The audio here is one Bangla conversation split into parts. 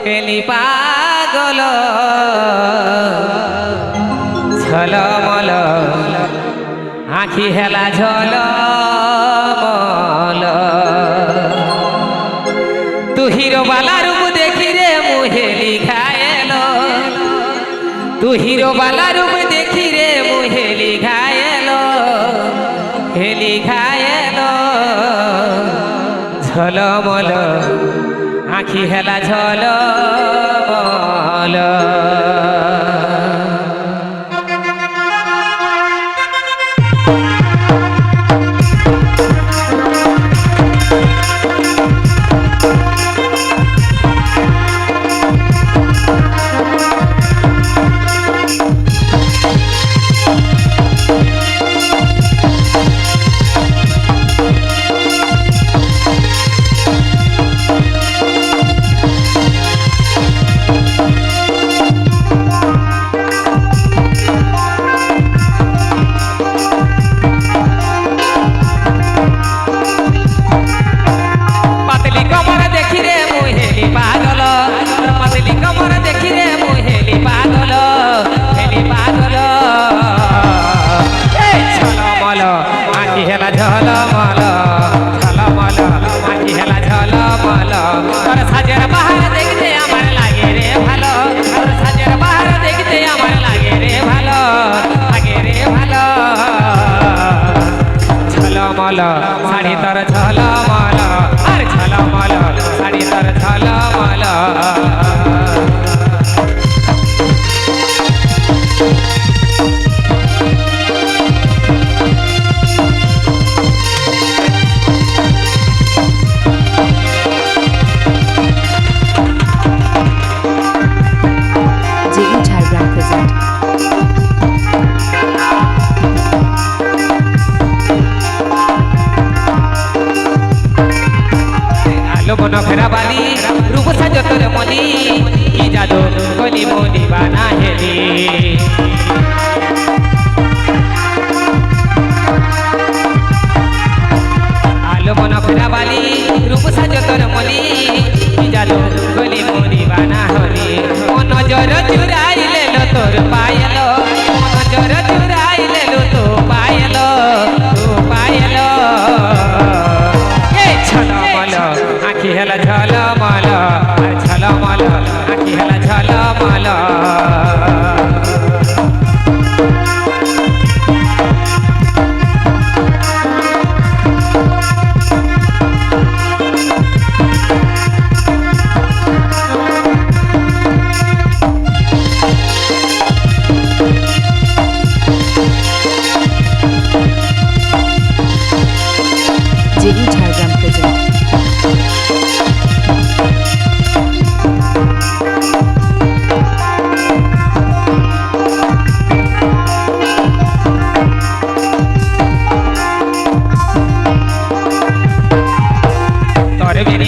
হেলি পাগল ঝলমল আখি হেলা ঝলমল তু হিরো বালা রূপ দেখি রে মুহেলি ঘায়েল তু হিরো বালা রূপ দেখি রে মুহেলি ঘায়েল হেলি ঘায়েল ঝলমল আখি হেলা ঝলমল ঝলমল ঝলমল আখি হেলা ঝলমল তোর সাজের বাহার দেখতে আমার লাগে রে ভালো তোর সাজের বাহার দেখতে আমার লাগে রে ভালো ঝলমল শাড়ি তোর ঝলমল আর ঝলমল শাড়ি তোর ঝলমল লোবন ফেরা বালি রূপ সাজো তোর মনি কি জাদু গলি মনি বানা হেলি লোবন ফেরা বালি রূপ সাজো তোর মনি কি জাদু গলি মনি বানা হলি মন জর চুরাইলে লো তোর পায়েল মন জর চুরাইলে লো তো পায়েল ঝলমল আখি হেলা ঝলমল ঝলমল আখি হেলা ঝলমল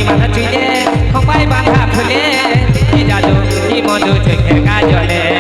বাঁধা চুলে খোপায় বাঁধা ফুলে কি জাদু কি মধু চোখের কাজলে